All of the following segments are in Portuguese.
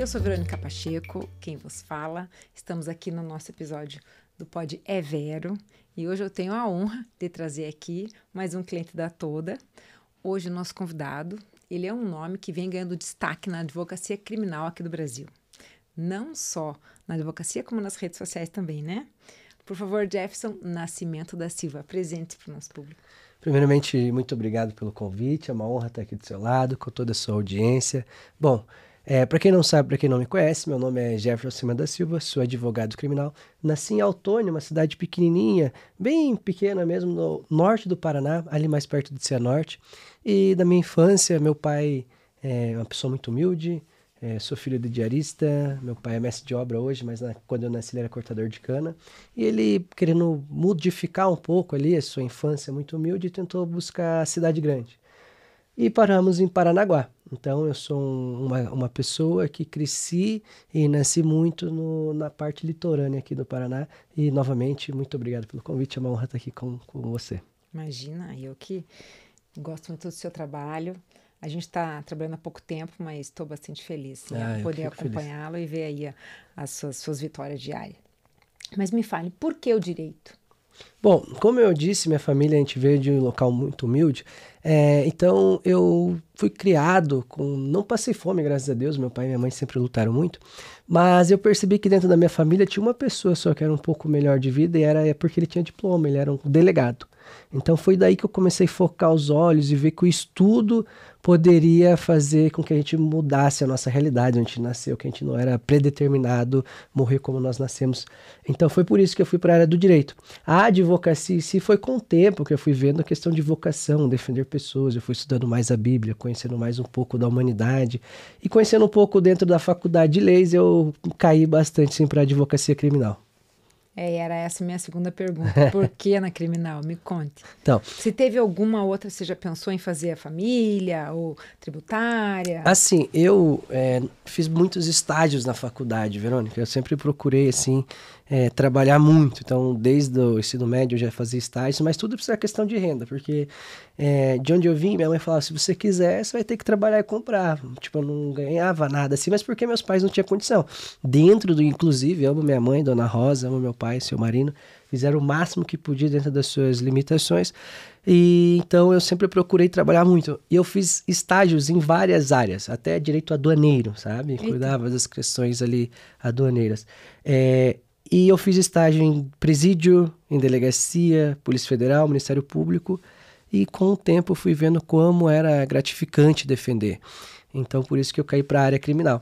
Eu sou Verônica Pacheco, quem vos fala. Estamos aqui no nosso episódio do Pod É Vero e hoje eu tenho a honra de trazer aqui mais um cliente da Toda. Hoje o nosso convidado, ele é um nome que vem ganhando destaque na advocacia criminal aqui do Brasil. Não só na advocacia, como nas redes sociais também, né? Por favor, Jefferson Nascimento da Silva, apresente para o nosso público. Primeiramente, muito obrigado pelo convite, é uma honra estar aqui do seu lado, com toda a sua audiência. Bom, para quem não sabe, para quem não me conhece, meu nome é Jefferson Nascimento da Silva, sou advogado criminal. Nasci em Autônia, uma cidade pequenininha, bem pequena mesmo, no norte do Paraná, ali mais perto de Cianorte. E da minha infância, meu pai é uma pessoa muito humilde, sou filho de diarista, meu pai é mestre de obra hoje, mas quando eu nasci ele era cortador de cana. E ele, querendo modificar um pouco ali a sua infância muito humilde, tentou buscar a cidade grande. E paramos em Paranaguá. Então eu sou uma pessoa que cresci e nasci muito na parte litorânea aqui do Paraná. E novamente, muito obrigado pelo convite, é uma honra estar aqui com você. Imagina, eu que gosto muito do seu trabalho. A gente está trabalhando há pouco tempo, mas estou bastante feliz em poder acompanhá-lo e ver aí as suas vitórias diárias. Mas me fale, por que o direito? Bom, como eu disse, minha família, a gente veio de um local muito humilde, então eu fui criado não passei fome, graças a Deus, meu pai e minha mãe sempre lutaram muito, mas eu percebi que dentro da minha família tinha uma pessoa só que era um pouco melhor de vida e era porque ele tinha diploma, ele era um delegado. Então foi daí que eu comecei a focar os olhos e ver que o estudo poderia fazer com que a gente mudasse a nossa realidade, onde a gente nasceu, que a gente não era predeterminado morrer como nós nascemos. Então foi por isso que eu fui para a área do direito. A advocacia em si foi com o tempo que eu fui vendo a questão de vocação, defender pessoas, eu fui estudando mais a Bíblia, conhecendo mais um pouco da humanidade e conhecendo um pouco dentro da faculdade de leis, eu caí bastante sim, para a advocacia criminal. Era essa a minha segunda pergunta. Por que na criminal? Me conte. Então, se teve alguma outra, você já pensou em fazer a família ou tributária? Assim, eu fiz muitos estágios na faculdade, Verônica. Eu sempre procurei, assim, trabalhar muito. Então, desde o ensino médio eu já fazia estágios, mas tudo precisa questão de renda, porque de onde eu vim, minha mãe falava, se você quiser, você vai ter que trabalhar e comprar. Tipo, eu não ganhava nada assim, mas porque meus pais não tinham condição. Inclusive, amo minha mãe, Dona Rosa, amo meu pai, seu Marino, fizeram o máximo que podia dentro das suas limitações. E então eu sempre procurei trabalhar muito. E eu fiz estágios em várias áreas, até direito aduaneiro, sabe? Cuidava das questões ali aduaneiras. E eu fiz estágio em presídio, em delegacia, Polícia Federal, Ministério Público. E com o tempo eu fui vendo como era gratificante defender. Então por isso que eu caí para a área criminal.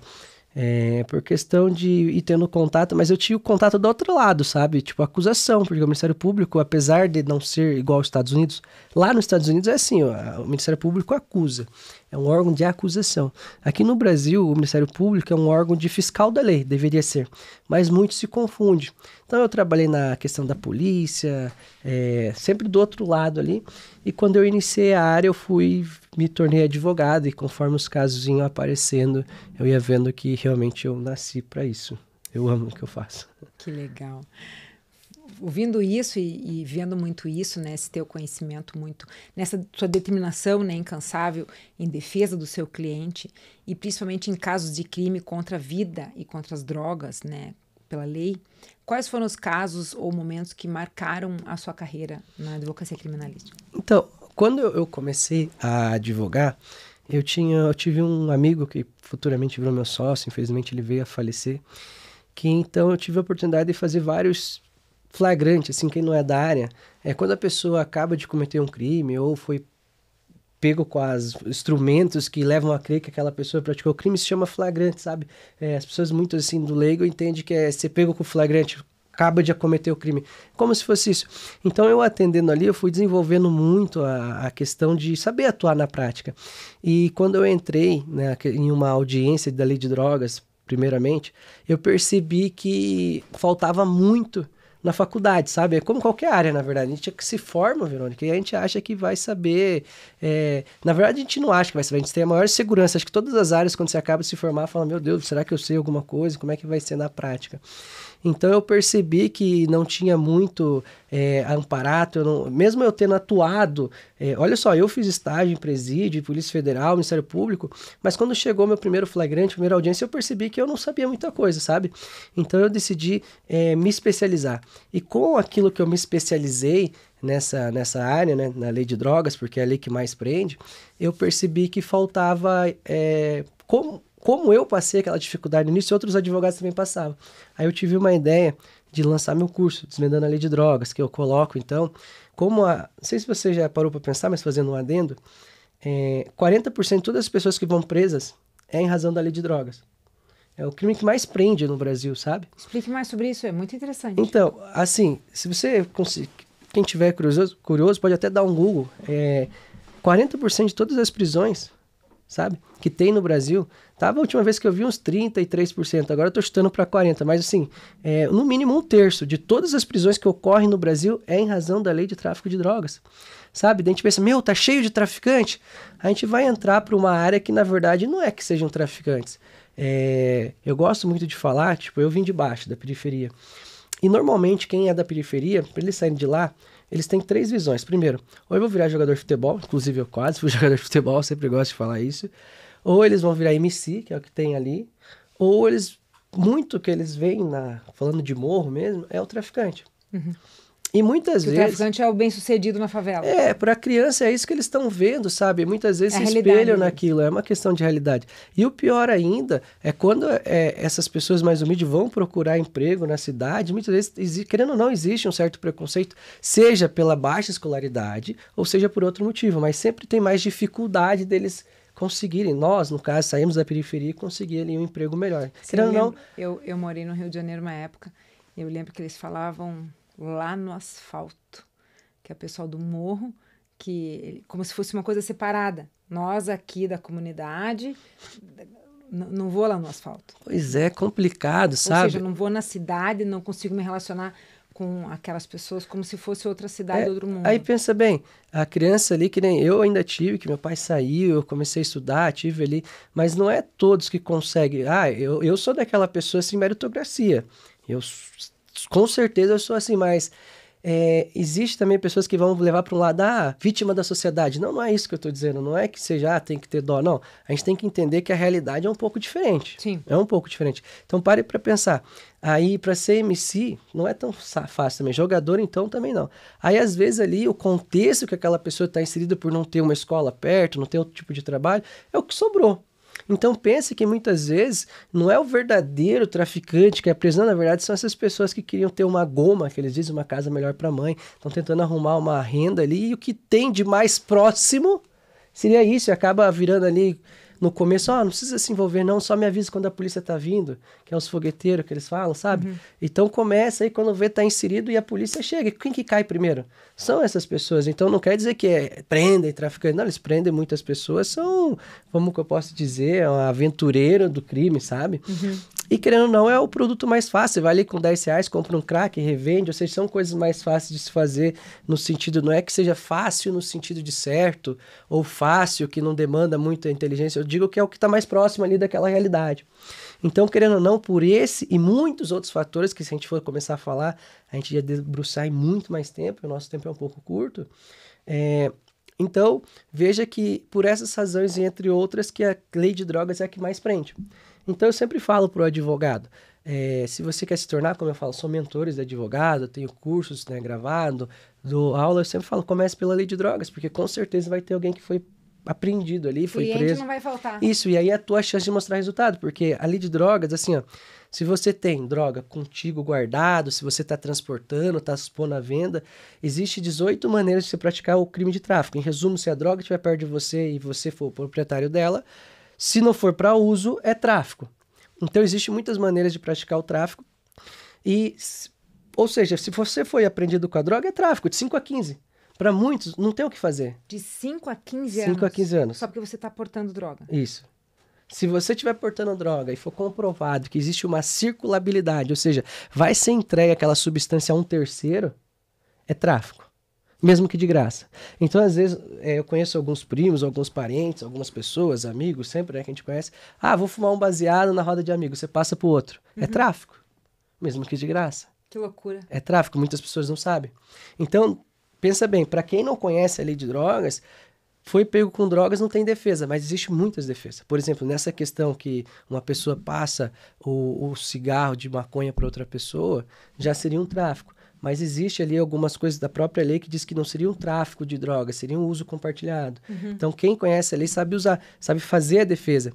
Por questão de ir tendo contato, mas eu tinha o contato do outro lado, sabe? Tipo, acusação, porque o Ministério Público, apesar de não ser igual aos Estados Unidos, lá nos Estados Unidos é assim, ó, o Ministério Público acusa, é um órgão de acusação. Aqui no Brasil, o Ministério Público é um órgão de fiscal da lei, deveria ser, mas muito se confunde. Então eu trabalhei na questão da polícia, sempre do outro lado ali, e quando eu iniciei a área eu me tornei advogado e conforme os casos iam aparecendo, eu ia vendo que realmente eu nasci para isso. Eu amo o que eu faço. Que legal. Ouvindo isso e vendo muito isso, né, esse teu conhecimento muito, nessa sua determinação, né, incansável em defesa do seu cliente e principalmente em casos de crime contra a vida e contra as drogas, né, pela lei, quais foram os casos ou momentos que marcaram a sua carreira na advocacia criminalística? Então, quando eu comecei a advogar, eu tive um amigo que futuramente virou meu sócio, infelizmente ele veio a falecer, que então eu tive a oportunidade de fazer vários flagrantes, assim, quem não é da área, quando a pessoa acaba de cometer um crime ou foi pego com os instrumentos que levam a crer que aquela pessoa praticou o crime, se chama flagrante, sabe? As pessoas muito assim do leigo entendem que ser pego com flagrante, acaba de cometer o crime, como se fosse isso. Então eu atendendo ali, eu fui desenvolvendo muito a questão de saber atuar na prática. E quando eu entrei, né, em uma audiência da lei de drogas, primeiramente, eu percebi que faltava muito na faculdade, sabe? É como qualquer área, na verdade. A gente se forma, Verônica, e a gente acha que vai saber... Na verdade, a gente não acha que vai saber. A gente tem a maior segurança. Acho que todas as áreas, quando você acaba de se formar, fala, meu Deus, será que eu sei alguma coisa? Como é que vai ser na prática? Então eu percebi que não tinha muito amparato, mesmo eu tendo atuado, olha só, eu fiz estágio em presídio, Polícia Federal, Ministério Público, mas quando chegou meu primeiro flagrante, primeira audiência, eu percebi que eu não sabia muita coisa, sabe? Então eu decidi me especializar. E com aquilo que eu me especializei nessa área, né, na lei de drogas, porque é a lei que mais prende, eu percebi que faltava... Como eu passei aquela dificuldade no início, outros advogados também passavam. Aí eu tive uma ideia de lançar meu curso, Desvendando a Lei de Drogas, que eu coloco, então, não sei se você já parou para pensar, mas fazendo um adendo, 40% de todas as pessoas que vão presas é em razão da lei de drogas. É o crime que mais prende no Brasil, sabe? Explique mais sobre isso, é muito interessante. Então, assim, se você quem tiver curioso pode até dar um Google, 40% de todas as prisões, sabe, que tem no Brasil, tava a última vez que eu vi uns 33%, agora eu tô chutando para 40%, mas assim, no mínimo 1/3 de todas as prisões que ocorrem no Brasil é em razão da lei de tráfico de drogas, sabe? Daí a gente pensa, tá cheio de traficante, a gente vai entrar para uma área que na verdade não é que sejam traficantes. Eu gosto muito de falar, tipo, eu vim de baixo, da periferia, e normalmente quem é da periferia, para eles saírem de lá, eles têm 3 visões. Primeiro, ou eu vou virar jogador de futebol, inclusive eu quase fui jogador de futebol, sempre gosto de falar isso. Ou eles vão virar MC, que é o que tem ali. Ou muito que eles veem, falando de morro mesmo, é o traficante. Uhum. E muitas vezes... O traficante é o bem-sucedido na favela. Para a criança é isso que eles estão vendo, sabe? Muitas vezes se espelham naquilo, é uma questão de realidade. E o pior ainda é quando essas pessoas mais humildes vão procurar emprego na cidade, muitas vezes, querendo ou não, existe um certo preconceito, seja pela baixa escolaridade, ou seja por outro motivo, mas sempre tem mais dificuldade deles conseguirem. Nós, no caso, saímos da periferia e conseguirem um emprego melhor. Sim, eu morei no Rio de Janeiro uma época, eu lembro que eles falavam... lá no asfalto, que é o pessoal do morro, como se fosse uma coisa separada. Nós aqui da comunidade, não vou lá no asfalto. Pois é, complicado, sabe? Ou seja, não vou na cidade, não consigo me relacionar com aquelas pessoas como se fosse outra cidade, outro mundo. Aí pensa bem, a criança ali, que nem eu ainda tive, que meu pai saiu, eu comecei a estudar, tive ali, mas não é todos que conseguem. Eu sou daquela pessoa assim, meritocracia. Com certeza eu sou assim, mas existe também pessoas que vão levar para um lado, vítima da sociedade. Não é isso que eu estou dizendo, não é que seja, tem que ter dó, não. A gente tem que entender que a realidade é um pouco diferente. Sim. É um pouco diferente. Então pare para pensar. Aí para ser MC não é tão fácil também. Jogador então também não. Aí às vezes ali o contexto que aquela pessoa está inserida por não ter uma escola perto, não ter outro tipo de trabalho, é o que sobrou. Então pense que muitas vezes não é o verdadeiro traficante que é preso, na verdade são essas pessoas que queriam ter uma goma, que eles dizem, uma casa melhor para a mãe, estão tentando arrumar uma renda ali, e o que tem de mais próximo seria isso, e acaba virando ali no começo, não precisa se envolver não, só me avisa quando a polícia tá vindo, que é os fogueteiros que eles falam, sabe? Uhum. Então começa aí, quando vê, tá inserido e a polícia chega. Quem que cai primeiro? São essas pessoas. Então não quer dizer que prendem traficantes, não, eles prendem muitas pessoas, são, como que eu posso dizer, um aventureiro do crime, sabe? Uhum. E querendo ou não, é o produto mais fácil. Você vai ali com R$10, compra um crack, revende, ou seja, são coisas mais fáceis de se fazer no sentido, não é que seja fácil no sentido de certo, ou fácil, que não demanda muita inteligência. Eu digo que é o que está mais próximo ali daquela realidade. Então, querendo ou não, por esse e muitos outros fatores, que se a gente for começar a falar, a gente ia debruçar em muito mais tempo, o nosso tempo é um pouco curto. Então, veja que por essas razões, entre outras, que a lei de drogas é a que mais prende. Então, eu sempre falo para o advogado, se você quer se tornar, como eu falo, sou mentores de advogado, tenho cursos gravado, dou aula, eu sempre falo, comece pela lei de drogas, porque com certeza vai ter alguém que foi apreendido ali, foi preso. Não vai faltar. Isso, e aí é a tua chance de mostrar resultado, porque a lei de drogas, assim, se você tem droga contigo guardado, se você está transportando, está expondo à venda, existe 18 maneiras de você praticar o crime de tráfico. Em resumo, se a droga estiver perto de você e você for o proprietário dela, se não for para uso, é tráfico. Então, existem muitas maneiras de praticar o tráfico. Ou seja, se você foi apreendido com a droga, é tráfico, de 5 a 15. Para muitos, não tem o que fazer. De 5 a 15 anos? 5 a 15 anos. Só porque você está portando droga. Isso. Se você estiver portando droga e for comprovado que existe uma circulabilidade, ou seja, vai ser entregue aquela substância a um terceiro, é tráfico. Mesmo que de graça. Então, às vezes, eu conheço alguns primos, alguns parentes, algumas pessoas, amigos, sempre que a gente conhece. Vou fumar um baseado na roda de amigos. Você passa pro outro. É tráfico. mesmo que de graça. Que loucura. É tráfico, muitas pessoas não sabem. Então, pensa bem, para quem não conhece a lei de drogas, foi pego com drogas, não tem defesa, mas existe muitas defesas. Por exemplo, nessa questão que uma pessoa passa o cigarro de maconha para outra pessoa, já seria um tráfico. Mas existe ali algumas coisas da própria lei que diz que não seria um tráfico de drogas, seria um uso compartilhado. Então, quem conhece a lei sabe usar, sabe fazer a defesa.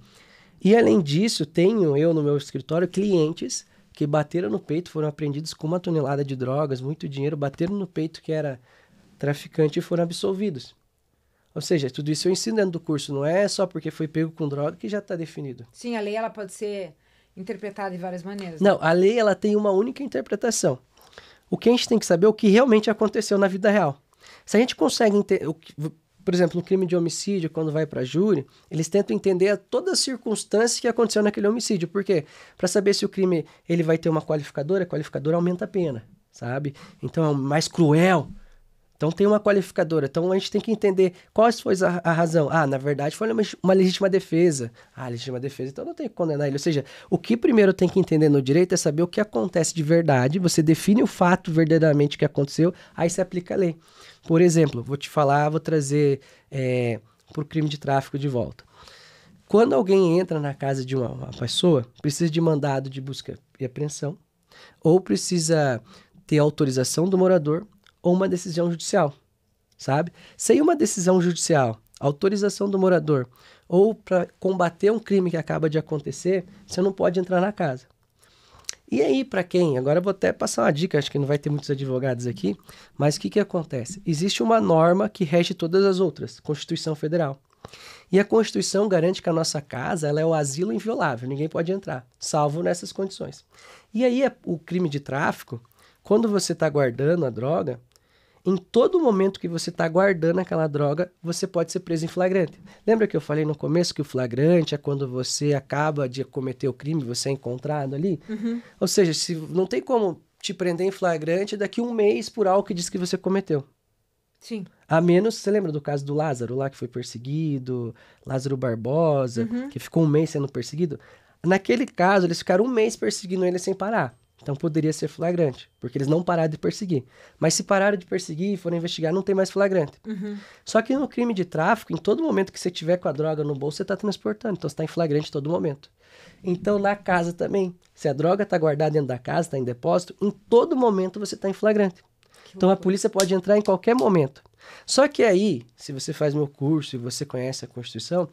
E, além disso, tenho eu no meu escritório clientes que bateram no peito, foram apreendidos com 1 tonelada de drogas, muito dinheiro, bateram no peito que era traficante e foram absolvidos. Ou seja, tudo isso eu ensino dentro do curso, não é só porque foi pego com droga que já está definido. Sim, a lei ela pode ser interpretada de várias maneiras. Não, a lei ela tem uma única interpretação. O que a gente tem que saber é o que realmente aconteceu na vida real. Se a gente consegue entender, por exemplo, no crime de homicídio, quando vai para júri, eles tentam entender todas as circunstâncias que aconteceu naquele homicídio. Por quê? Para saber se o crime ele vai ter uma qualificadora, a qualificadora aumenta a pena, sabe? Então é mais cruel. Então tem uma qualificadora. Então a gente tem que entender qual foi a razão. Ah, na verdade foi uma legítima defesa. Ah, legítima defesa, então não tem que condenar ele. Ou seja, o que primeiro tem que entender no direito é saber o que acontece de verdade. Você define o fato verdadeiramente que aconteceu, aí você aplica a lei. Por exemplo, vou trazer para o crime de tráfico de volta. Quando alguém entra na casa de uma pessoa, precisa de mandado de busca e apreensão, ou precisa ter autorização do morador, ou uma decisão judicial, sabe? Sem uma decisão judicial, autorização do morador, ou para combater um crime que acaba de acontecer, você não pode entrar na casa. E aí, para quem? Agora eu vou até passar uma dica, acho que não vai ter muitos advogados aqui, mas o que acontece? Existe uma norma que rege todas as outras, Constituição Federal. E a Constituição garante que a nossa casa ela é o asilo inviolável, ninguém pode entrar, salvo nessas condições. E aí, o crime de tráfico, quando você está guardando a droga, em todo momento que você está guardando aquela droga, você pode ser preso em flagrante. Lembra que eu falei no começo que o flagrante é quando você acaba de cometer o crime, você é encontrado ali? Ou seja, não tem como te prender em flagrante daqui a 1 mês por algo que diz que você cometeu. Sim. A menos, você lembra do caso do Lázaro lá que foi perseguido, Lázaro Barbosa, que ficou 1 mês sendo perseguido? Naquele caso, eles ficaram 1 mês perseguindo ele sem parar. Então poderia ser flagrante, porque eles não pararam de perseguir. Mas se pararam de perseguir e forem investigar, não tem mais flagrante. Só que no crime de tráfico, em todo momento que você tiver com a droga no bolso, você está transportando. Então você está em flagrante todo momento. Então na casa também, se a droga está guardada dentro da casa, está em depósito, em todo momento você está em flagrante. Então a polícia pode entrar em qualquer momento. Só que aí, se você faz meu curso e você conhece a Constituição,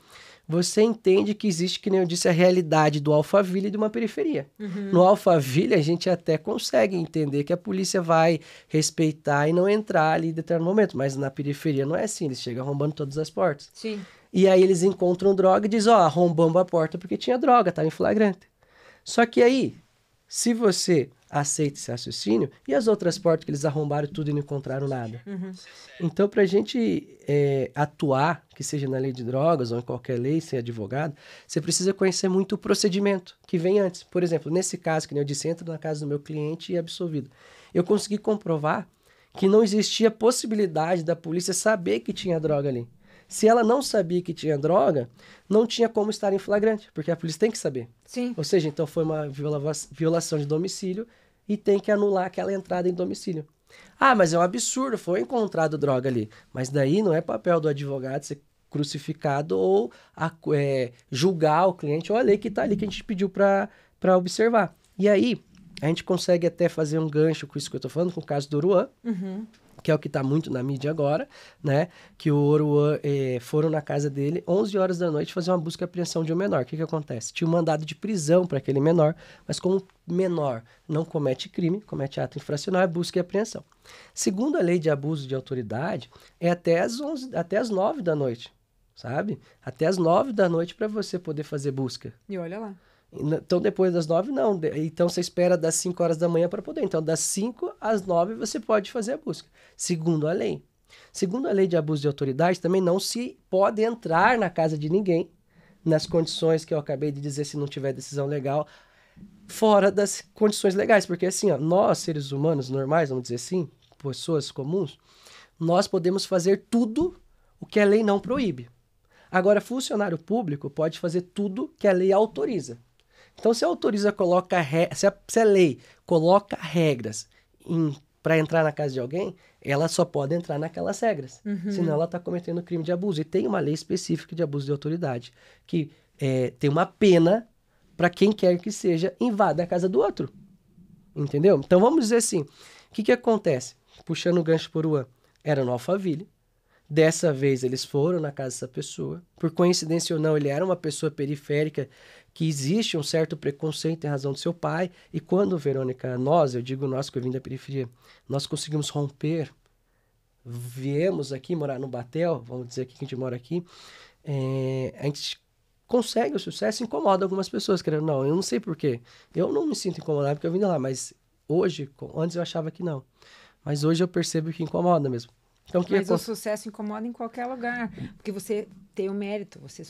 você entende que existe, que nem eu disse, a realidade do Alphaville e de uma periferia. No Alphaville, a gente até consegue entender que a polícia vai respeitar e não entrar ali em determinado momento, mas na periferia não é assim, eles chegam arrombando todas as portas. Sim. E aí eles encontram droga e dizem, arrombamos a porta porque tinha droga, estava em flagrante. Só que aí, se você aceita esse raciocínio, e as outras portas que eles arrombaram tudo e não encontraram nada? Então, para a gente atuar, que seja na lei de drogas ou em qualquer lei, ser advogado, você precisa conhecer muito o procedimento que vem antes. Por exemplo, nesse caso, que eu disse, entra na casa do meu cliente e é absolvido. Eu consegui comprovar que não existia possibilidade da polícia saber que tinha droga ali. Se ela não sabia que tinha droga, não tinha como estar em flagrante, porque a polícia tem que saber. Sim. Ou seja, então foi uma violação de domicílio e tem que anular aquela entrada em domicílio. Ah, mas é um absurdo, foi encontrado droga ali. Mas daí não é papel do advogado ser crucificado ou julgar o cliente ou a lei que está ali que a gente pediu para observar. E aí, a gente consegue até fazer um gancho com isso que eu estou falando, com o caso do Oruan, que é o que está muito na mídia agora, né? Que o Oruan foram na casa dele 11 horas da noite fazer uma busca e apreensão de um menor. O que acontece? Tinha um mandado de prisão para aquele menor, mas como o menor não comete crime, comete ato infracional, é busca e apreensão. Segundo a lei de abuso de autoridade, é até as 9 da noite, sabe? Até as 9 da noite para você poder fazer busca. E olha lá. Então, depois das 9, não. Então, você espera das 5 horas da manhã para poder. Então, das 5 às 9, você pode fazer a busca, segundo a lei. Segundo a lei de abuso de autoridade, também não se pode entrar na casa de ninguém, nas condições que eu acabei de dizer, se não tiver decisão legal, fora das condições legais. Porque, assim, nós, seres humanos normais, vamos dizer assim, pessoas comuns, nós podemos fazer tudo o que a lei não proíbe. Agora, funcionário público pode fazer tudo que a lei autoriza. Então, se a autoriza, se a lei coloca regras para entrar na casa de alguém, ela só pode entrar naquelas regras. Senão ela está cometendo crime de abuso. E tem uma lei específica de abuso de autoridade, que tem uma pena para quem quer que seja invada a casa do outro. Entendeu? Então, vamos dizer assim, o que acontece? Puxando o gancho por Oruan, era no Alphaville. Dessa vez, eles foram na casa dessa pessoa. Por coincidência ou não, ele era uma pessoa periférica, que existe um certo preconceito em razão do seu pai. E quando, Verônica, eu digo nós que eu vim da periferia, nós conseguimos romper, viemos aqui morar no Batel, vamos dizer que a gente mora aqui, a gente consegue o sucesso e incomoda algumas pessoas, querendo não. Eu não sei por quê. Eu não me sinto incomodado porque eu vim de lá, mas hoje, antes eu achava que não. Mas hoje eu percebo que incomoda mesmo. Então, mas o sucesso incomoda em qualquer lugar, porque você tem o mérito, você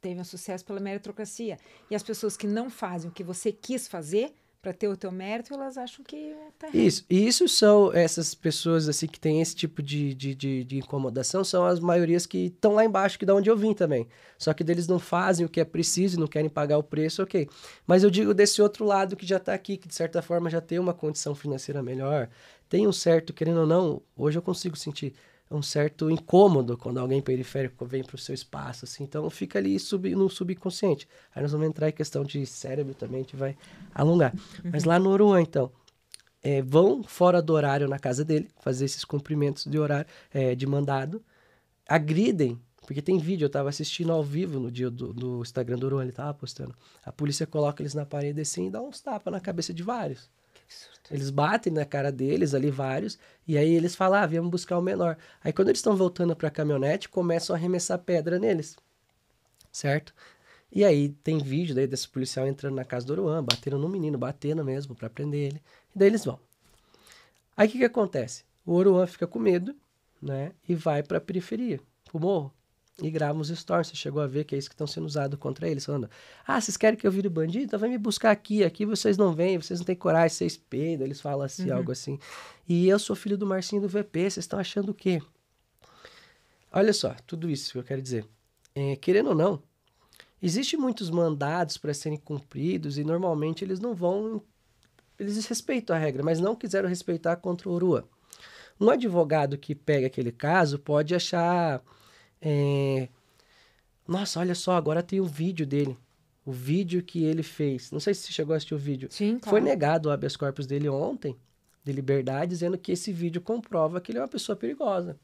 teve um sucesso pela meritocracia. E as pessoas que não fazem o que você quis fazer para ter o teu mérito, elas acham que tá errado. Isso são essas pessoas assim que têm esse tipo de incomodação, são as maiorias que estão lá embaixo, que da onde eu vim também. Só que eles não fazem o que é preciso, não querem pagar o preço, ok. Mas eu digo desse outro lado que já está aqui, que de certa forma já tem uma condição financeira melhor, tem um certo, querendo ou não, hoje eu consigo sentir um certo incômodo quando alguém periférico vem para o seu espaço, assim, então fica ali no subconsciente. Aí nós vamos entrar em questão de cérebro também, a gente vai alongar. Mas lá no Oruan, então, vão fora do horário na casa dele, fazer esses cumprimentos de horário, de mandado, agridem, porque tem vídeo, eu estava assistindo ao vivo no dia do Instagram do Oruan, ele estava postando, a polícia coloca eles na parede assim e dá uns tapas na cabeça de vários. Eles batem na cara deles ali, vários, e aí eles falam, viemos buscar o menor. Aí quando eles estão voltando para a caminhonete, começam a arremessar pedra neles, certo? E aí tem vídeo daí desse policial entrando na casa do Oruan, batendo no menino, batendo mesmo para prender ele, e daí eles vão. Aí o que acontece? O Oruan fica com medo, né, e vai para a periferia, pro morro, e grava uns stories. Você chegou a ver que é isso que estão sendo usado contra eles, falando, vocês querem que eu vire bandido? Então vai me buscar aqui vocês não vêm, vocês não têm coragem, vocês peidam, eles falam assim, algo assim. E eu sou filho do Marcinho do VP, vocês estão achando o quê? Olha só, tudo isso que eu quero dizer. Querendo ou não, existem muitos mandados para serem cumpridos e normalmente eles não vão, eles respeitam a regra, mas não quiseram respeitar contra o Oruan. Um advogado que pega aquele caso pode achar... Nossa, olha só, agora tem o vídeo dele. O vídeo que ele fez. Não sei se você chegou a assistir o vídeo. Sim, claro. Foi negado o habeas corpus dele ontem, de liberdade, dizendo que esse vídeo comprova que ele é uma pessoa perigosa.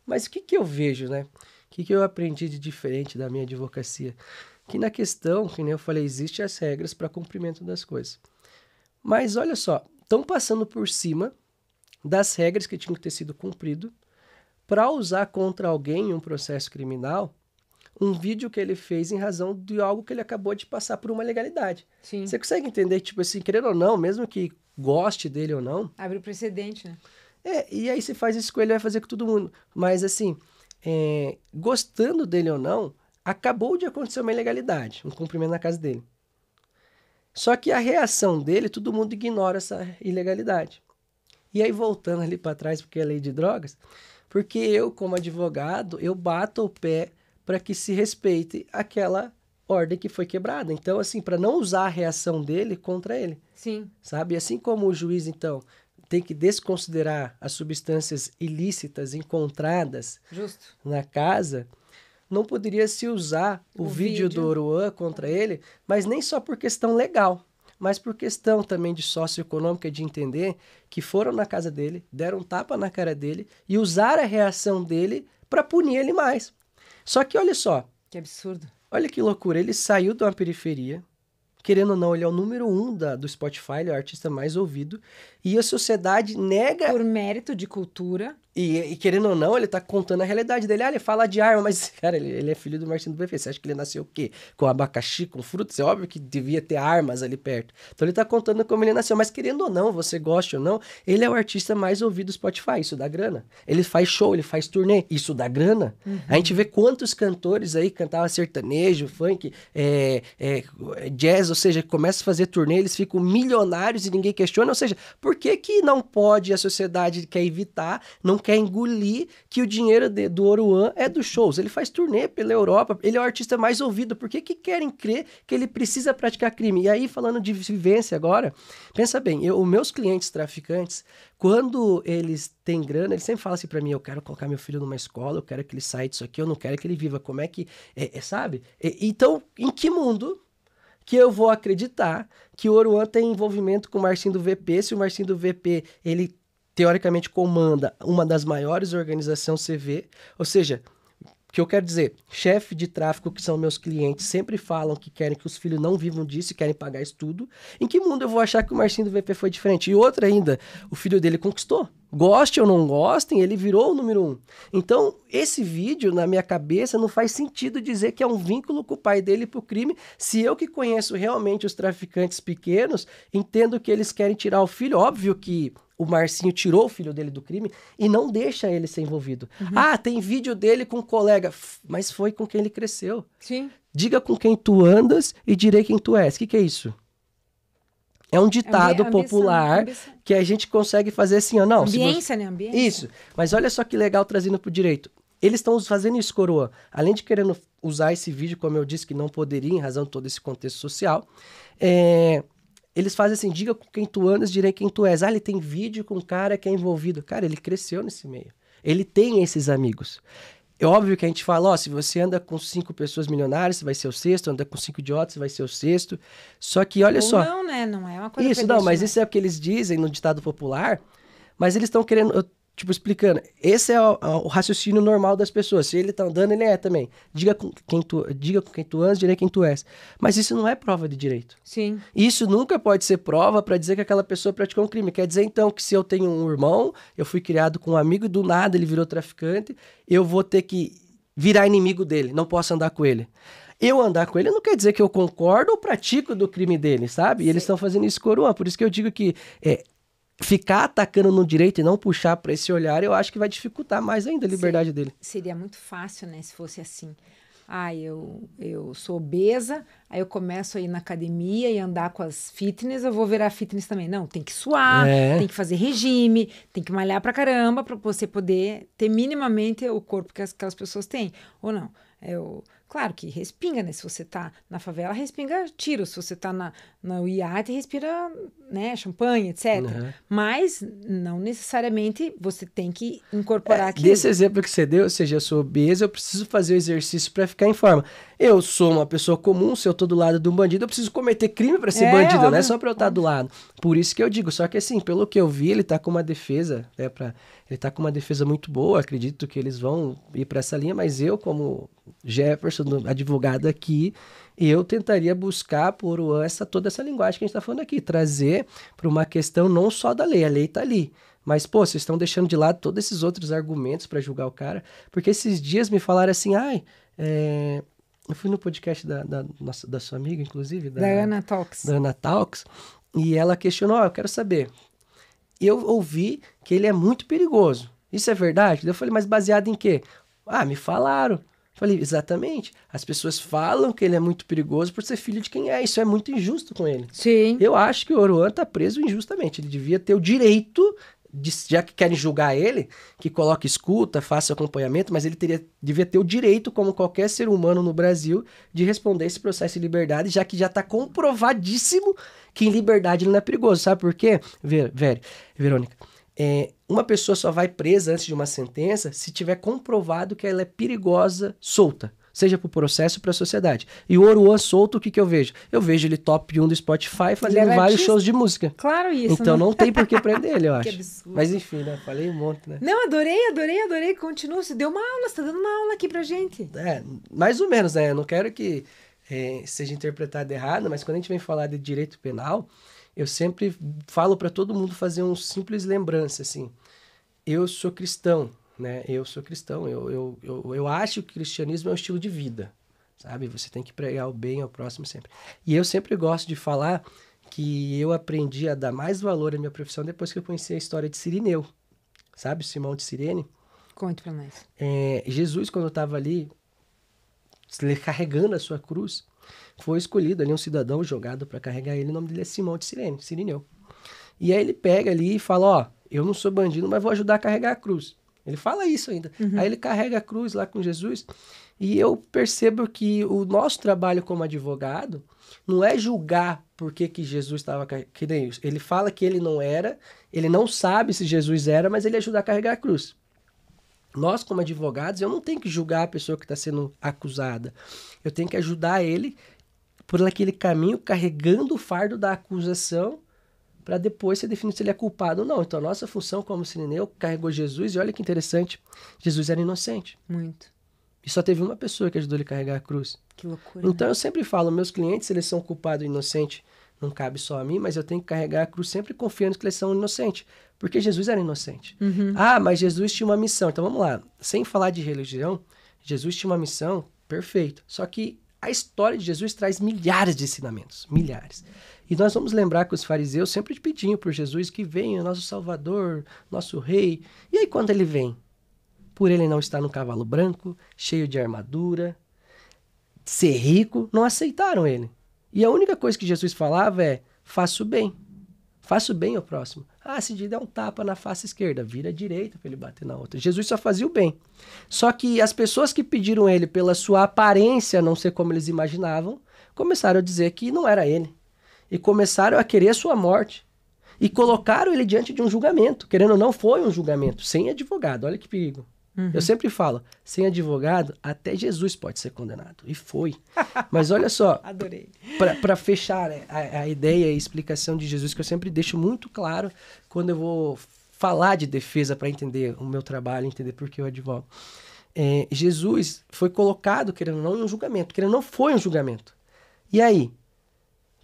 Mas o que eu vejo, né? O que eu aprendi de diferente da minha advocacia? Que na questão, que nem eu falei, existem as regras para cumprimento das coisas. Mas olha só, estão passando por cima das regras que tinham que ter sido cumprido para usar contra alguém em um processo criminal um vídeo que ele fez em razão de algo que ele acabou de passar por uma legalidade. Sim. Você consegue entender, tipo assim, querendo ou não, mesmo que goste dele ou não... Abre o precedente, né? E aí se faz isso com ele, vai fazer com todo mundo. Mas assim, gostando dele ou não, acabou de acontecer uma ilegalidade, um cumprimento na casa dele. Só que a reação dele, todo mundo ignora essa ilegalidade. E aí voltando ali para trás, porque é lei de drogas... Porque eu, como advogado, eu bato o pé para que se respeite aquela ordem que foi quebrada. Então, assim, para não usar a reação dele contra ele. Sim. Sabe? Assim como o juiz, então, tem que desconsiderar as substâncias ilícitas encontradas na casa, não poderia se usar o vídeo do Oruan contra ele, mas nem só por questão legal. Mas por questão também de socioeconômica, de entender que foram na casa dele, deram um tapa na cara dele e usaram a reação dele para punir ele mais. Só que olha só. Que absurdo. Olha que loucura. Ele saiu de uma periferia, querendo ou não, ele é o número 1 do Spotify, ele é o artista mais ouvido, e a sociedade nega... Por mérito de cultura. E querendo ou não, ele tá contando a realidade dele. Ele fala de arma, mas, cara, ele é filho do Marcinho do VP. Você acha que ele nasceu o quê? Com abacaxi, com frutas? É óbvio que devia ter armas ali perto. Então ele tá contando como ele nasceu. Mas querendo ou não, você goste ou não, ele é o artista mais ouvido do Spotify. Isso dá grana. Ele faz show, ele faz turnê. Isso dá grana. A gente vê quantos cantores aí cantavam sertanejo, funk, jazz, ou seja, começa a fazer turnê, eles ficam milionários e ninguém questiona. Ou seja, por por que que não pode, a sociedade quer evitar, não quer engolir que o dinheiro do Oruan é dos shows? Ele faz turnê pela Europa, ele é o artista mais ouvido, por que que querem crer que ele precisa praticar crime? E aí, falando de vivência agora, pensa bem, os meus clientes traficantes, quando eles têm grana, eles sempre falam assim pra mim, eu quero colocar meu filho numa escola, eu quero que ele saia disso aqui, eu não quero que ele viva, como é que, sabe? Então, em que mundo que eu vou acreditar que o Oruan tem envolvimento com o Marcinho do VP, se o Marcinho do VP, ele teoricamente comanda uma das maiores organizações CV, ou seja, o que eu quero dizer, chefe de tráfico que são meus clientes sempre falam que querem que os filhos não vivam disso e querem pagar isso tudo. Em que mundo eu vou achar que o Marcinho do VP foi diferente? E outra ainda, o filho dele conquistou. Goste ou não gostem, ele virou o número 1. Então, esse vídeo, na minha cabeça, não faz sentido dizer que é um vínculo com o pai dele pro crime, se eu que conheço realmente os traficantes pequenos, entendo que eles querem tirar o filho. Óbvio que o Marcinho tirou o filho dele do crime e não deixa ele ser envolvido. Ah, tem vídeo dele com um colega, mas foi com quem ele cresceu. Sim. Diga com quem tu andas e direi quem tu és. O que é isso? É um ditado popular que a gente consegue fazer assim, ó. Não, ambiência, né? Ambiência. Isso. Mas olha só que legal trazendo pro direito. Eles estão fazendo isso, coroa. Além de querendo usar esse vídeo, como eu disse, que não poderia, em razão de todo esse contexto social, eles fazem assim, diga com quem tu andas, direi quem tu és. Ah, ele tem vídeo com um cara que é envolvido. Cara, ele cresceu nesse meio. Ele tem esses amigos. É óbvio que a gente fala, ó, se você anda com 5 pessoas milionárias, você vai ser o sexto, anda com 5 idiotas, você vai ser o sexto. Só que, olha só... não, né? Não é uma coisa... Isso, não, mas isso é o que eles dizem no ditado popular, mas eles estão querendo... explicando, esse é o raciocínio normal das pessoas. Se ele tá andando, ele é também. Diga com quem tu andas, direi quem tu és. Mas isso não é prova de direito. Sim. Isso nunca pode ser prova para dizer que aquela pessoa praticou um crime. Quer dizer, então, que se eu tenho um irmão, eu fui criado com um amigo e do nada ele virou traficante, eu vou ter que virar inimigo dele, não posso andar com ele. Eu andar com ele não quer dizer que eu concordo ou pratico do crime dele, sabe? E eles estão fazendo isso coroa. Por isso que eu digo que... ficar atacando no direito e não puxar para esse olhar, eu acho que vai dificultar mais ainda a liberdade dele. Seria muito fácil, né, se fosse assim. Ah, eu sou obesa, aí eu começo a ir na academia e andar com as fitness, eu vou virar fitness também. Não, tem que suar, tem que fazer regime, tem que malhar pra caramba para você poder ter minimamente o corpo que aquelas pessoas têm. Ou não, claro que respinga, né? Se você tá na favela, respinga tiro. Se você tá no iate, respira, né, champanhe, etc. Mas não necessariamente você tem que incorporar aquilo. Desse exemplo que você deu, ou seja, eu sou obesa, eu preciso fazer o exercício para ficar em forma. Eu sou uma pessoa comum, se eu tô do lado de um bandido, eu preciso cometer crime para ser bandido, óbvio, não é só para eu estar do lado. Por isso que eu digo, só que assim, pelo que eu vi, ele tá com uma defesa, ele tá com uma defesa muito boa, acredito que eles vão ir para essa linha, mas eu, como Jefferson, advogado aqui, eu tentaria buscar por toda essa linguagem que a gente está falando aqui, trazer para uma questão não só da lei, a lei está ali, mas, pô, vocês estão deixando de lado todos esses outros argumentos para julgar o cara, porque esses dias me falaram assim, eu fui no podcast da sua amiga, inclusive, da Ana Talks. Da Ana Talks, e ela questionou, eu quero saber, eu ouvi que ele é muito perigoso, isso é verdade? Eu falei, mas baseado em quê? Me falaram. Falei, exatamente. As pessoas falam que ele é muito perigoso por ser filho de quem é. Isso é muito injusto com ele. Sim. Eu acho que o Oruan tá preso injustamente. Ele devia ter o direito, já que querem julgar ele, que coloque escuta, faça acompanhamento, mas ele devia ter o direito, como qualquer ser humano no Brasil, de responder esse processo de liberdade, já que já tá comprovadíssimo que em liberdade ele não é perigoso. Sabe por quê, Verônica? Uma pessoa só vai presa antes de uma sentença se tiver comprovado que ela é perigosa solta, seja para o processo ou para a sociedade. E o Oruan solto, o que eu vejo? Eu vejo ele top 1 do Spotify fazendo vários shows de música. Claro isso. Então não tem por que prender ele, eu acho. Que absurdo. Mas enfim, né? Falei um monte, né? Não, adorei. Continua. Você deu uma aula, você tá dando uma aula aqui pra gente. Mais ou menos, né? Eu não quero que seja interpretado errado, mas quando a gente vem falar de direito penal, eu sempre falo para todo mundo fazer um simples lembrança, assim. Eu sou cristão, né? Eu acho que o cristianismo é um estilo de vida, sabe? Você tem que pregar o bem ao próximo sempre. E eu sempre gosto de falar que eu aprendi a dar mais valor à minha profissão depois que eu conheci a história de Cirineu, sabe? Simão de Cirene. Conte para nós. Jesus, quando estava ali, carregando a sua cruz, foi escolhido ali um cidadão jogado para carregar ele, o nome dele é Simão de Cirene, Cirineu. E aí ele pega ali e fala, ó, eu não sou bandido, mas vou ajudar a carregar a cruz. Ele fala isso ainda. Aí ele carrega a cruz lá com Jesus. E eu percebo que o nosso trabalho como advogado não é julgar por que Jesus estava carregando. Ele fala que ele não era, ele não sabe se Jesus era, mas ele ajuda a carregar a cruz. Nós, como advogados, eu não tenho que julgar a pessoa que está sendo acusada. Eu tenho que ajudar ele por aquele caminho, carregando o fardo da acusação, para depois ser definido se ele é culpado ou não. Então, a nossa função como sirineu carregou Jesus, e olha que interessante, Jesus era inocente. Muito. E só teve uma pessoa que ajudou ele a carregar a cruz. Que loucura. Então, eu sempre falo, meus clientes, se eles são culpados ou inocentes, não cabe só a mim, mas eu tenho que carregar a cruz sempre confiando que eles são inocentes. Porque Jesus era inocente. Ah, mas Jesus tinha uma missão. Então, vamos lá. Sem falar de religião, Jesus tinha uma missão, perfeito. Só que a história de Jesus traz milhares de ensinamentos. Milhares. E nós vamos lembrar que os fariseus sempre pediam por Jesus que venha, nosso Salvador, nosso Rei. E aí, quando ele vem? Por ele não estar no cavalo branco, cheio de armadura, ser rico, não aceitaram ele. E a única coisa que Jesus falava é, faça o bem. Faça o bem ao próximo. Ah, se der um tapa na face esquerda, vira a direita para ele bater na outra. Jesus só fazia o bem. Só que as pessoas que pediram ele pela sua aparência, não ser como eles imaginavam, começaram a dizer que não era ele. E começaram a querer a sua morte. E colocaram ele diante de um julgamento. Querendo ou não, foi um julgamento, sem advogado. Olha que perigo. Eu sempre falo, sem advogado, até Jesus pode ser condenado. E foi. Mas olha só, adorei. Para fechar a ideia e a explicação de Jesus, que eu sempre deixo muito claro quando eu vou falar de defesa para entender o meu trabalho, entender por que eu advogo. Jesus foi colocado, querendo ou não, em um julgamento. Querendo ou não, foi um julgamento. E aí?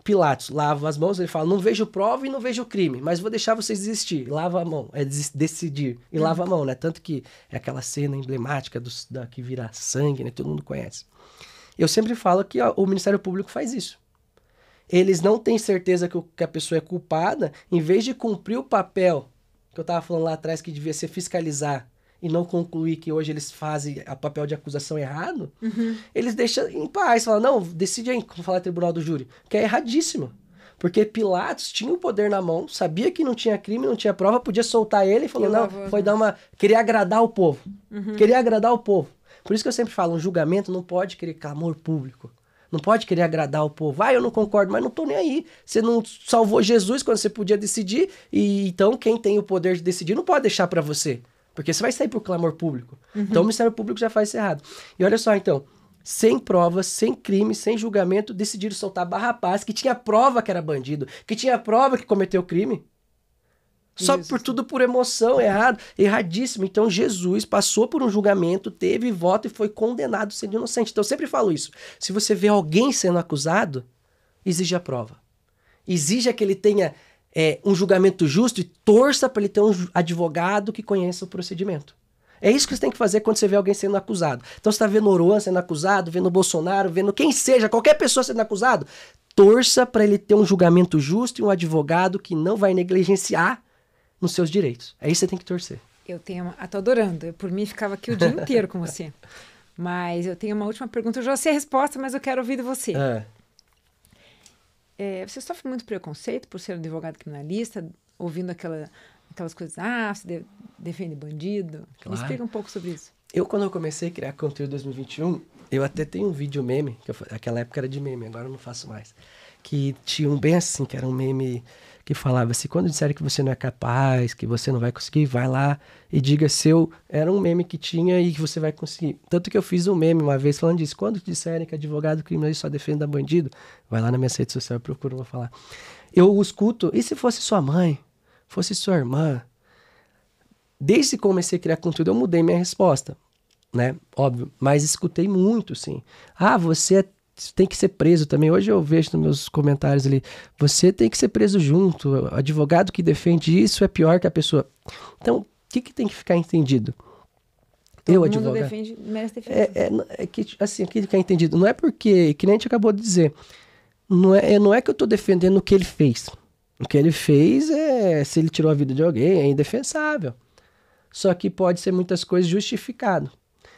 Pilatos lava as mãos, ele fala, não vejo prova e não vejo crime, mas vou deixar vocês desistir. Lava a mão, decidir. E lava a mão, né? Tanto que é aquela cena emblemática da que vira sangue, né? Todo mundo conhece. Eu sempre falo que o Ministério Público faz isso. Eles não têm certeza que a pessoa é culpada, em vez de cumprir o papel que eu estava falando lá atrás, que devia ser fiscalizar, e não concluir que hoje eles fazem o papel de acusação errado, eles deixam em paz, falam, não, decide aí, como falar tribunal do júri, que é erradíssimo. Porque Pilatos tinha o poder na mão, sabia que não tinha crime, não tinha prova, podia soltar ele e falou, foi dar uma... Queria agradar o povo. Queria agradar o povo. Por isso que eu sempre falo, um julgamento não pode querer clamor público. Não pode querer agradar o povo. Ah, eu não concordo, mas não tô nem aí. Você não salvou Jesus quando você podia decidir, e então quem tem o poder de decidir não pode deixar para você. Porque você vai sair por clamor público. Então o Ministério Público já faz isso errado. E olha só, então, sem provas, sem crime, sem julgamento, decidiram soltar Barrabás, que tinha prova que era bandido, que tinha prova que cometeu crime. Só Jesus. Por tudo por emoção, erradíssimo. Então Jesus passou por um julgamento, teve voto e foi condenado sendo inocente. Então eu sempre falo isso. Se você vê alguém sendo acusado, exige a prova. Exija que ele tenha... um julgamento justo e torça para ele ter um advogado que conheça o procedimento. É isso que você tem que fazer quando você vê alguém sendo acusado. Então você está vendo Oruan sendo acusado, vendo Bolsonaro, vendo quem seja, qualquer pessoa sendo acusado, torça para ele ter um julgamento justo e um advogado que não vai negligenciar nos seus direitos. É isso que você tem que torcer. Tô adorando. Por mim, ficava aqui o dia inteiro com você. Mas eu tenho uma última pergunta. Eu já sei a resposta, mas eu quero ouvir de você. Você sofre muito preconceito por ser um advogado criminalista, ouvindo aquelas coisas, você defende bandido? Claro. Me explica um pouco sobre isso. Quando eu comecei a criar conteúdo em 2021, eu até tenho um vídeo meme, naquela época era de meme, agora eu não faço mais, que tinha um bem assim, que era um meme que falava assim, quando disserem que você não é capaz, que você não vai conseguir, vai lá e diga era um meme que tinha e que você vai conseguir. Tanto que eu fiz um meme uma vez falando disso, quando disserem que advogado criminalista só defende bandido, vai lá na minha rede social e procura, eu vou falar. Eu escuto, e se fosse sua mãe, fosse sua irmã? Desde que comecei a criar conteúdo, eu mudei minha resposta, né? Óbvio, mas escutei muito, sim. Você tem que ser preso também. Hoje eu vejo nos meus comentários ali, você tem que ser preso junto, o advogado que defende isso é pior que a pessoa. Então, o que tem que ficar entendido? Todo mundo merece defesa. Assim, aquilo que é entendido, não é porque, que nem a gente acabou de dizer, não é que eu estou defendendo o que ele fez. O que ele fez se ele tirou a vida de alguém, é indefensável. Só que pode ser muitas coisas justificado.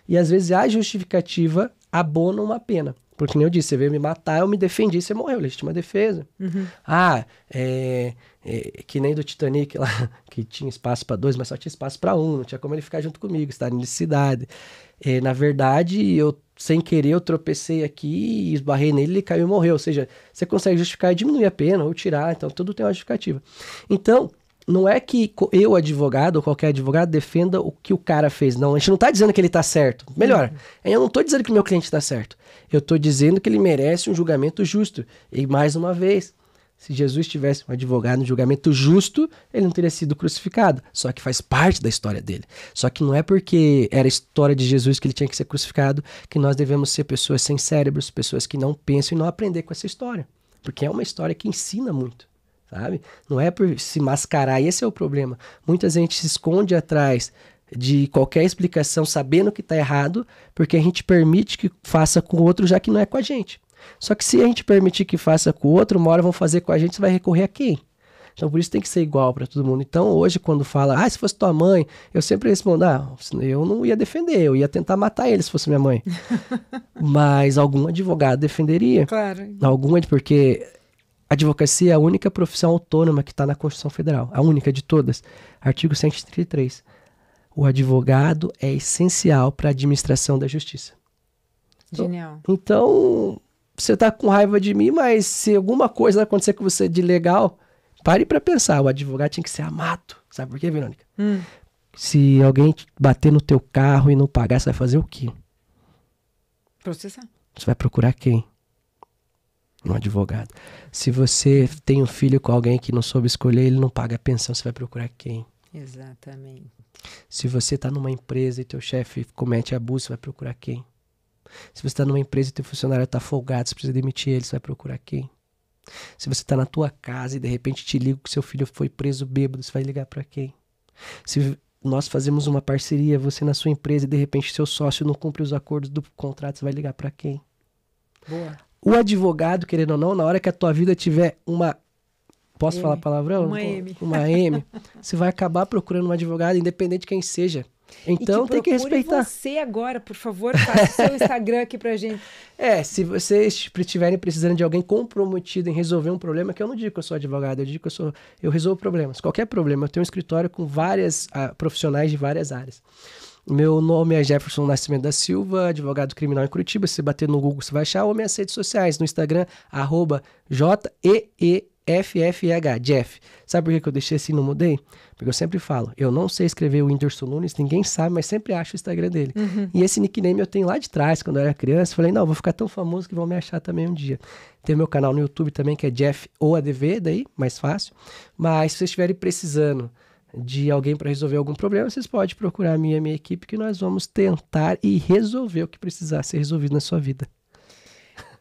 E às vezes a justificativa abonam uma pena. Porque, nem eu disse, você veio me matar, eu me defendi, você morreu, legítima defesa. Que nem do Titanic lá, que tinha espaço para 2, mas só tinha espaço para 1, não tinha como ele ficar junto comigo, estar em necessidade. Na verdade, sem querer, eu tropecei aqui, esbarrei nele, ele caiu e morreu. Ou seja, você consegue justificar e diminuir a pena, ou tirar, então tudo tem uma justificativa. Então, não é que eu, advogado, ou qualquer advogado, defenda o que o cara fez. Não, a gente não está dizendo que ele está certo. Melhor, eu não estou dizendo que o meu cliente está certo. Eu estou dizendo que ele merece um julgamento justo. E mais uma vez, se Jesus tivesse um advogado, um julgamento justo, ele não teria sido crucificado. Só que faz parte da história dele. Só que não é porque era a história de Jesus que ele tinha que ser crucificado que nós devemos ser pessoas sem cérebros, pessoas que não pensam e não aprender com essa história. Porque é uma história que ensina muito, sabe? Não é por se mascarar, esse é o problema. Muita gente se esconde atrás de qualquer explicação sabendo que está errado, porque a gente permite que faça com o outro, já que não é com a gente. Só que se a gente permitir que faça com o outro, uma hora vão fazer com a gente, você vai recorrer a quem? Então por isso tem que ser igual para todo mundo. Então hoje quando fala, se fosse tua mãe, eu sempre respondo, eu não ia defender, eu ia tentar matar ele se fosse minha mãe. Mas algum advogado defenderia. Claro. Porque a advocacia é a única profissão autônoma que está na Constituição Federal, a única de todas. Artigo 133. O advogado é essencial para a administração da justiça. Genial. Então, você tá com raiva de mim, mas se alguma coisa acontecer com você de legal, pare para pensar. O advogado tinha que ser amado. Sabe por quê, Verônica? Se alguém bater no teu carro e não pagar, você vai fazer o quê? Processar. Você vai procurar quem? Um advogado. Se você tem um filho com alguém que não soube escolher, ele não paga a pensão, você vai procurar quem? Exatamente. Se você está numa empresa e teu chefe comete abuso, você vai procurar quem? Se você está numa empresa e teu funcionário está folgado, você precisa demitir ele, você vai procurar quem? Se você está na tua casa e de repente te liga que seu filho foi preso bêbado, você vai ligar para quem? Se nós fazemos uma parceria, você na sua empresa e de repente seu sócio não cumpre os acordos do contrato, você vai ligar para quem? Boa. O advogado, querendo ou não, na hora que a tua vida tiver uma... Posso falar palavrão? Uma M. Uma M. Você vai acabar procurando um advogado, independente de quem seja. Então tem que respeitar. Você agora, por favor, faça o seu Instagram aqui pra gente. Se vocês estiverem precisando de alguém comprometido em resolver um problema, que eu não digo que eu sou advogado, eu digo que eu resolvo problemas. Qualquer problema. Eu tenho um escritório com várias profissionais de várias áreas. Meu nome é Jefferson Nascimento da Silva, advogado criminal em Curitiba. Se você bater no Google, você vai achar. Ou minhas redes sociais, no Instagram, @JEEFFH, Jeff. Sabe por que eu deixei assim e não mudei? Porque eu sempre falo, eu não sei escrever o Whindersson Nunes, ninguém sabe, mas sempre acho o Instagram dele. E esse nickname eu tenho lá de trás, quando eu era criança. Falei, não, vou ficar tão famoso que vão me achar também um dia. Tem meu canal no YouTube também, que é Jeff ou ADV, daí, mais fácil. Mas se vocês estiverem precisando de alguém para resolver algum problema, vocês podem procurar a minha equipe, que nós vamos tentar e resolver o que precisar ser resolvido na sua vida.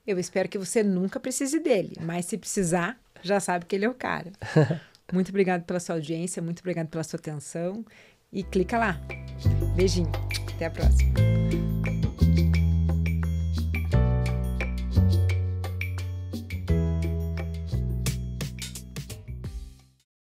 Eu espero que você nunca precise dele, mas se precisar, já sabe que ele é o cara. Muito obrigado pela sua audiência, muito obrigado pela sua atenção e clica lá. Beijinho, até a próxima.